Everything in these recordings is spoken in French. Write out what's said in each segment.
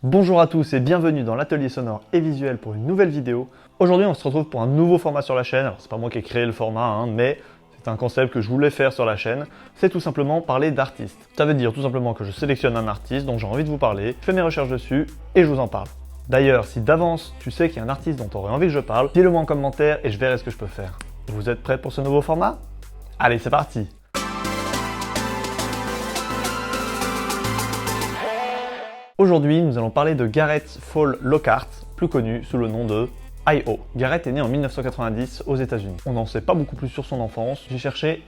Bonjour à tous et bienvenue dans l'atelier sonore et visuel pour une nouvelle vidéo. Aujourd'hui on se retrouve pour un nouveau format sur la chaîne. Alors c'est pas moi qui ai créé le format, mais c'est un concept que je voulais faire sur la chaîne. C'est tout simplement parler d'artistes. Ça veut dire tout simplement que je sélectionne un artiste dont j'ai envie de vous parler, je fais mes recherches dessus et je vous en parle. D'ailleurs, si d'avance tu sais qu'il y a un artiste dont tu aurais envie que je parle, dis-le moi en commentaire et je verrai ce que je peux faire. Vous êtes prêts pour ce nouveau format? Allez, c'est parti! Aujourd'hui, nous allons parler de Gareth Fall Lockhart, plus connu sous le nom de I.O. Gareth est né en 1990 aux États-Unis. On n'en sait pas beaucoup plus sur son enfance, j'ai cherché,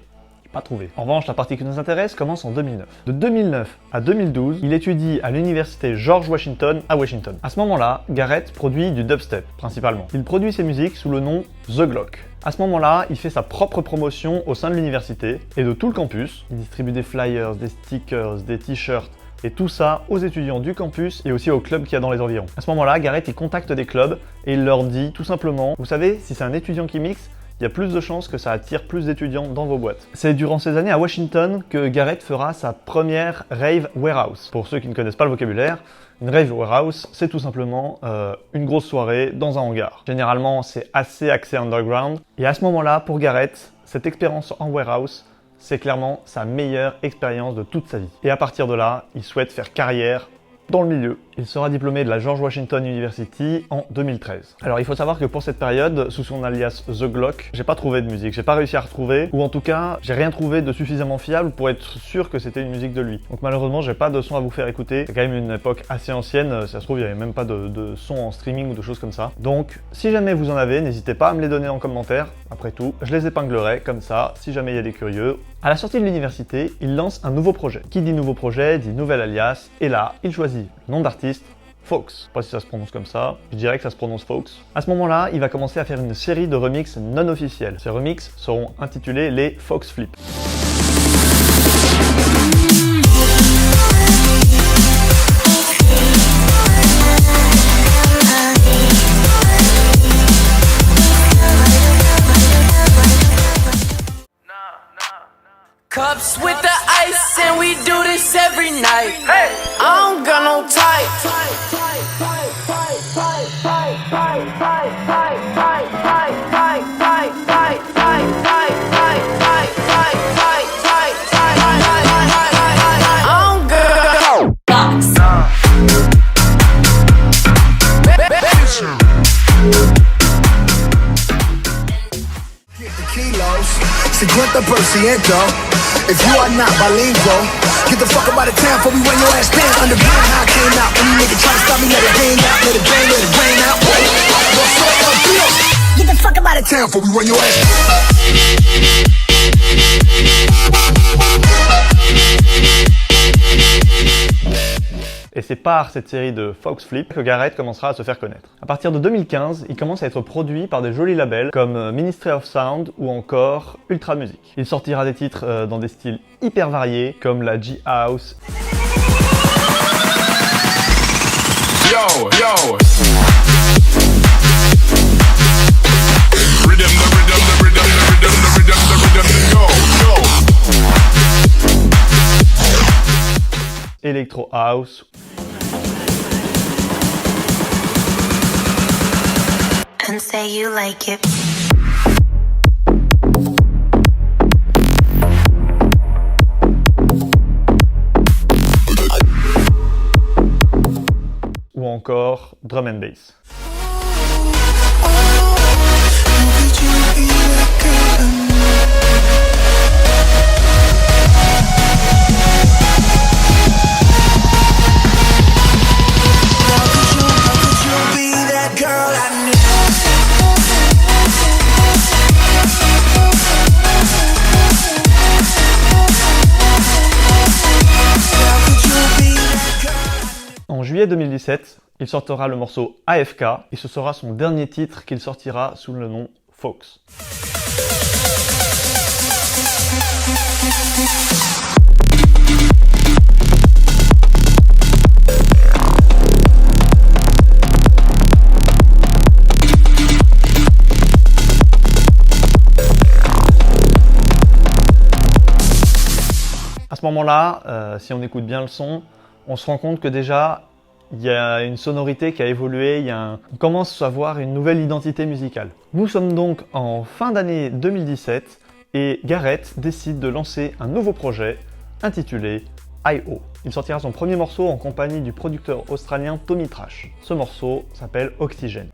pas trouvé. En revanche, la partie qui nous intéresse commence en 2009. De 2009 à 2012, il étudie à l'université George Washington à Washington. À ce moment-là, Gareth produit du dubstep, principalement. Il produit ses musiques sous le nom The Glock. À ce moment-là, il fait sa propre promotion au sein de l'université et de tout le campus. Il distribue des flyers, des stickers, des t-shirts, et tout ça aux étudiants du campus et aussi aux clubs qu'il y a dans les environs. À ce moment-là, Gareth il contacte des clubs et il leur dit tout simplement, vous savez, si c'est un étudiant qui mixe, il y a plus de chances que ça attire plus d'étudiants dans vos boîtes. C'est durant ces années à Washington que Gareth fera sa première rave warehouse. Pour ceux qui ne connaissent pas le vocabulaire, une rave warehouse, c'est tout simplement une grosse soirée dans un hangar. Généralement, c'est assez axé underground. Et à ce moment-là, pour Gareth, cette expérience en warehouse, c'est clairement sa meilleure expérience de toute sa vie. Et à partir de là, il souhaite faire carrière dans le milieu. Il sera diplômé de la George Washington University en 2013. Alors il faut savoir que pour cette période, sous son alias The Glock, j'ai pas trouvé de musique, j'ai pas réussi à retrouver, ou en tout cas, j'ai rien trouvé de suffisamment fiable pour être sûr que c'était une musique de lui. Donc malheureusement, j'ai pas de son à vous faire écouter. C'est quand même une époque assez ancienne, ça se trouve, il y avait même pas de son en streaming ou de choses comme ça. Donc, si jamais vous en avez, n'hésitez pas à me les donner en commentaire. Après tout, je les épinglerai comme ça, si jamais il y a des curieux. À la sortie de l'université, il lance un nouveau projet. Qui dit nouveau projet, dit nouvel alias, et là, il choisit le nom d'artiste, Fox. Je sais pas si ça se prononce comme ça, je dirais que ça se prononce Fox. À ce moment-là, il va commencer à faire une série de remixes non officiels. Ces remixes seront intitulés les Fox Flip. Cups with the ice and we do this every night. Hey, I don't got no type. If you are not bilingual, get the fuck up out of town before we run your ass down. Underground, how I came out. When you niggas try to stop me, let it rain out, let it rain, let it rain out. Get the fuck up out of town before we run your ass down. Et c'est par cette série de Fox Flip que Gareth commencera à se faire connaître. À partir de 2015, il commence à être produit par des jolis labels comme Ministry of Sound ou encore Ultra Music. Il sortira des titres dans des styles hyper variés comme la G-House. Yo, yo. Electro House. And say you like it. Ou encore Drum and Bass. En juillet 2017, il sortira le morceau AFK et ce sera son dernier titre qu'il sortira sous le nom Fox. À ce moment-là, si on écoute bien le son, on se rend compte que déjà, il y a une sonorité qui a évolué, on commence à voir une nouvelle identité musicale. Nous sommes donc en fin d'année 2017 et Gareth décide de lancer un nouveau projet intitulé I.O. Il sortira son premier morceau en compagnie du producteur australien Tommy Trash. Ce morceau s'appelle Oxygen.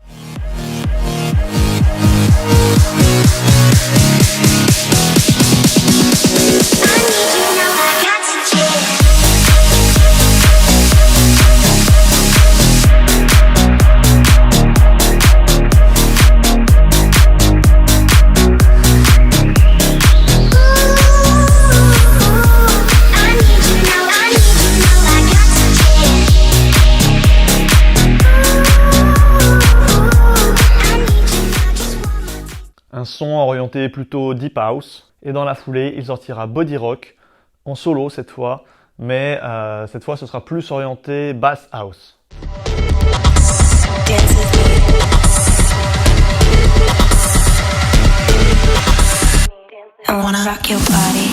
Un son orienté plutôt deep house, et dans la foulée, il sortira Body Rock, en solo cette fois, mais cette fois ce sera plus orienté bass house. I wanna rock your body.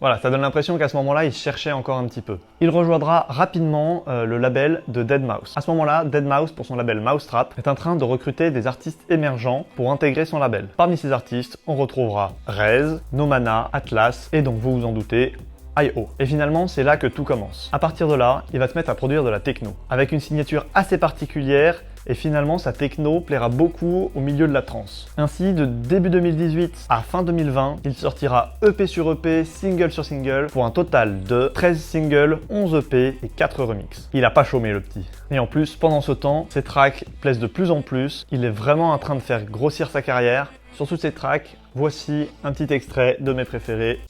Voilà, ça donne l'impression qu'à ce moment-là, il cherchait encore un petit peu. Il rejoindra rapidement le label de Deadmau5. À ce moment-là, Deadmau5, pour son label Mousetrap, est en train de recruter des artistes émergents pour intégrer son label. Parmi ces artistes, on retrouvera Rez, Nomana, Atlas et donc vous vous en doutez, I.O. Et finalement, c'est là que tout commence. À partir de là, il va se mettre à produire de la techno, avec une signature assez particulière, et finalement sa techno plaira beaucoup au milieu de la trance. Ainsi, de début 2018 à fin 2020, il sortira EP sur EP, single sur single, pour un total de 13 singles, 11 EP et 4 remixes. Il a pas chômé le petit. Et en plus, pendant ce temps, ses tracks plaisent de plus en plus, il est vraiment en train de faire grossir sa carrière. Sur toutes ces tracks, voici un petit extrait de mes préférés.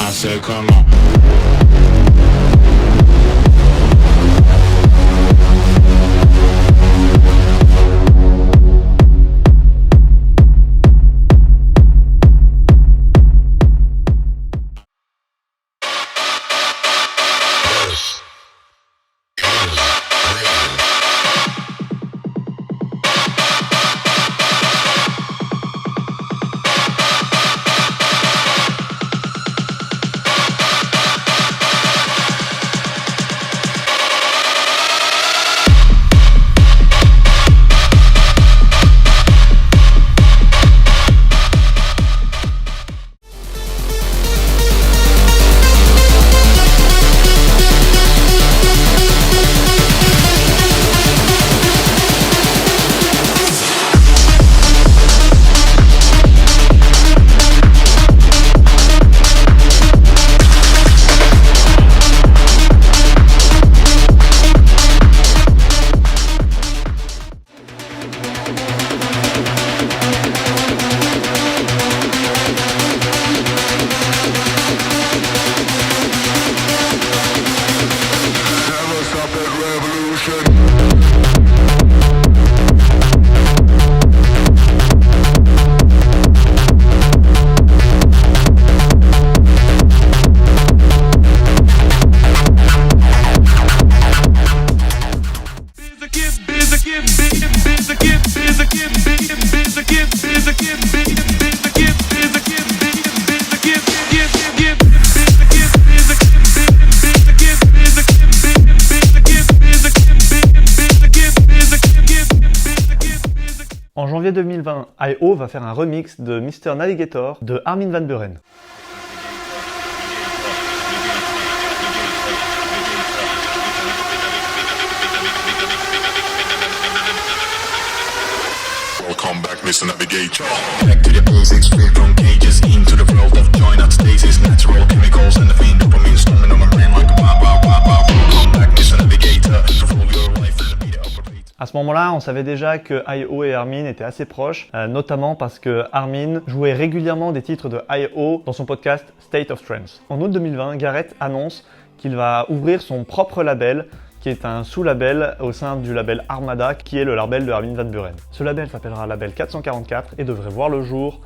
I said, come on. En janvier 2020, I.O. va faire un remix de Mr. Navigator de Armin van Buuren. Welcome back, Mr. Navigator. Back to the basics, straight from cages into the world of joy, not stasis, natural chemicals and the fiend dopamine storming on my brain like a wow, wow, wow, wow. Welcome back, Mr. Navigator. To follow your life and the beat of a beat. À ce moment-là, on savait déjà que I.O. et Armin étaient assez proches, notamment parce que Armin jouait régulièrement des titres de I.O. dans son podcast State of Trance. En août 2020, Gareth annonce qu'il va ouvrir son propre label, qui est un sous-label au sein du label Armada, qui est le label de Armin van Buuren. Ce label s'appellera Label 444 et devrait voir le jour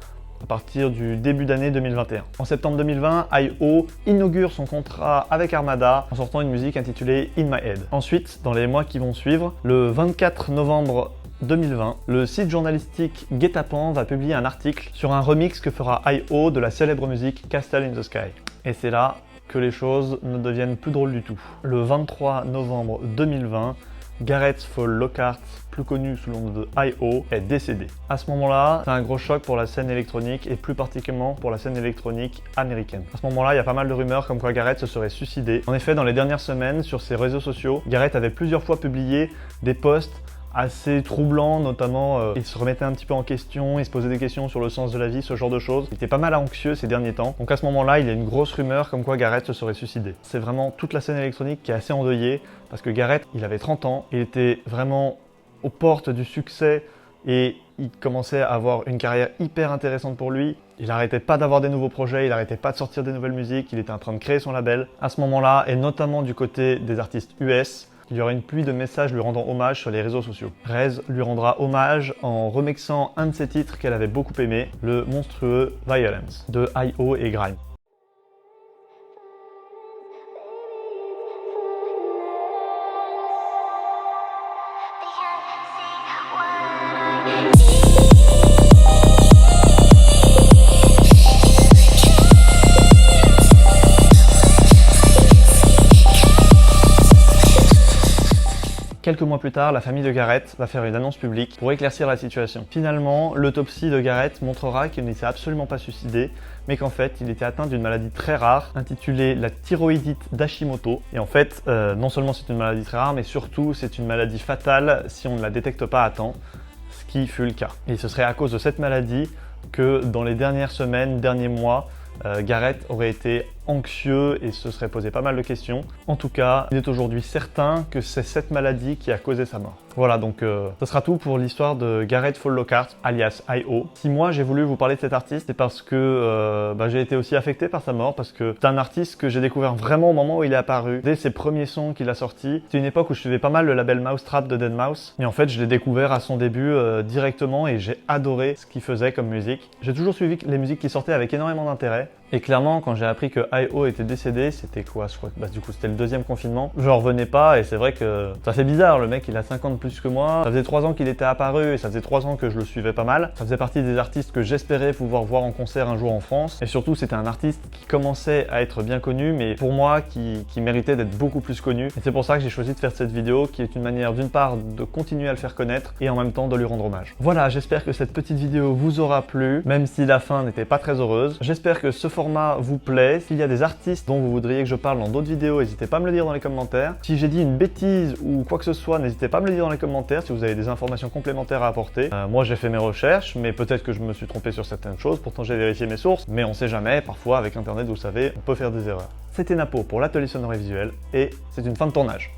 à partir du début d'année 2021. En septembre 2020, I.O inaugure son contrat avec Armada en sortant une musique intitulée In My Head. Ensuite, dans les mois qui vont suivre, le 24 novembre 2020, le site journalistique Guet-apens va publier un article sur un remix que fera I.O de la célèbre musique Castle in the Sky. Et c'est là que les choses ne deviennent plus drôles du tout. Le 23 novembre 2020, Gareth Fall Lockhart, plus connu sous le nom de I.O, est décédé. À ce moment-là, c'est un gros choc pour la scène électronique et plus particulièrement pour la scène électronique américaine. À ce moment-là, il y a pas mal de rumeurs comme quoi Gareth se serait suicidé. En effet, dans les dernières semaines, sur ses réseaux sociaux, Gareth avait plusieurs fois publié des posts assez troublant, notamment il se remettait un petit peu en question, il se posait des questions sur le sens de la vie, ce genre de choses. Il était pas mal anxieux ces derniers temps, donc à ce moment-là, il y a une grosse rumeur comme quoi Gareth se serait suicidé. C'est vraiment toute la scène électronique qui est assez endeuillée, parce que Gareth, il avait 30 ans, il était vraiment aux portes du succès et il commençait à avoir une carrière hyper intéressante pour lui. Il n'arrêtait pas d'avoir des nouveaux projets, il n'arrêtait pas de sortir des nouvelles musiques, il était en train de créer son label. À ce moment-là, et notamment du côté des artistes US, il y aura une pluie de messages lui rendant hommage sur les réseaux sociaux. Rez lui rendra hommage en remixant un de ses titres qu'elle avait beaucoup aimé, le monstrueux Violence de I.O et Grime. Quelques mois plus tard, la famille de Gareth va faire une annonce publique pour éclaircir la situation. Finalement, l'autopsie de Gareth montrera qu'il ne s'est absolument pas suicidé, mais qu'en fait, il était atteint d'une maladie très rare, intitulée la thyroïdite d'Hashimoto. Et en fait, non seulement c'est une maladie très rare, mais surtout c'est une maladie fatale si on ne la détecte pas à temps, ce qui fut le cas. Et ce serait à cause de cette maladie que dans les dernières semaines, derniers mois, Gareth aurait été anxieux et se serait posé pas mal de questions. En tout cas, il est aujourd'hui certain que c'est cette maladie qui a causé sa mort. Voilà, donc ce sera tout pour l'histoire de Gareth Fall Lockhart, alias I.O. Si moi j'ai voulu vous parler de cet artiste, c'est parce que j'ai été aussi affecté par sa mort, parce que c'est un artiste que j'ai découvert vraiment au moment où il est apparu, dès ses premiers sons qu'il a sortis. C'est une époque où je suivais pas mal le label Mousetrap de Deadmau5, et en fait je l'ai découvert à son début directement et j'ai adoré ce qu'il faisait comme musique. J'ai toujours suivi les musiques qui sortaient avec énormément d'intérêt, et clairement quand j'ai appris que I.O était décédé, c'était quoi, je crois que du coup c'était le deuxième confinement, je revenais pas, et c'est vrai que ça fait bizarre, le mec il a 50 plus que moi, ça faisait 3 ans qu'il était apparu et ça faisait 3 ans que je le suivais pas mal, ça faisait partie des artistes que j'espérais pouvoir voir en concert un jour en France, et surtout c'était un artiste qui commençait à être bien connu, mais pour moi qui méritait d'être beaucoup plus connu, et c'est pour ça que j'ai choisi de faire cette vidéo qui est une manière d'une part de continuer à le faire connaître et en même temps de lui rendre hommage. Voilà, j'espère que cette petite vidéo vous aura plu, même si la fin n'était pas très heureuse. J'espère que ce format vous plaît. S'il y a des artistes dont vous voudriez que je parle dans d'autres vidéos, n'hésitez pas à me le dire dans les commentaires. Si j'ai dit une bêtise ou quoi que ce soit, n'hésitez pas à me le dire dans les commentaires si vous avez des informations complémentaires à apporter. Moi j'ai fait mes recherches, mais peut-être que je me suis trompé sur certaines choses, pourtant j'ai vérifié mes sources, mais on sait jamais, parfois avec internet vous savez, on peut faire des erreurs. C'était Napo pour l'atelier sonore et visuel, et c'est une fin de tournage.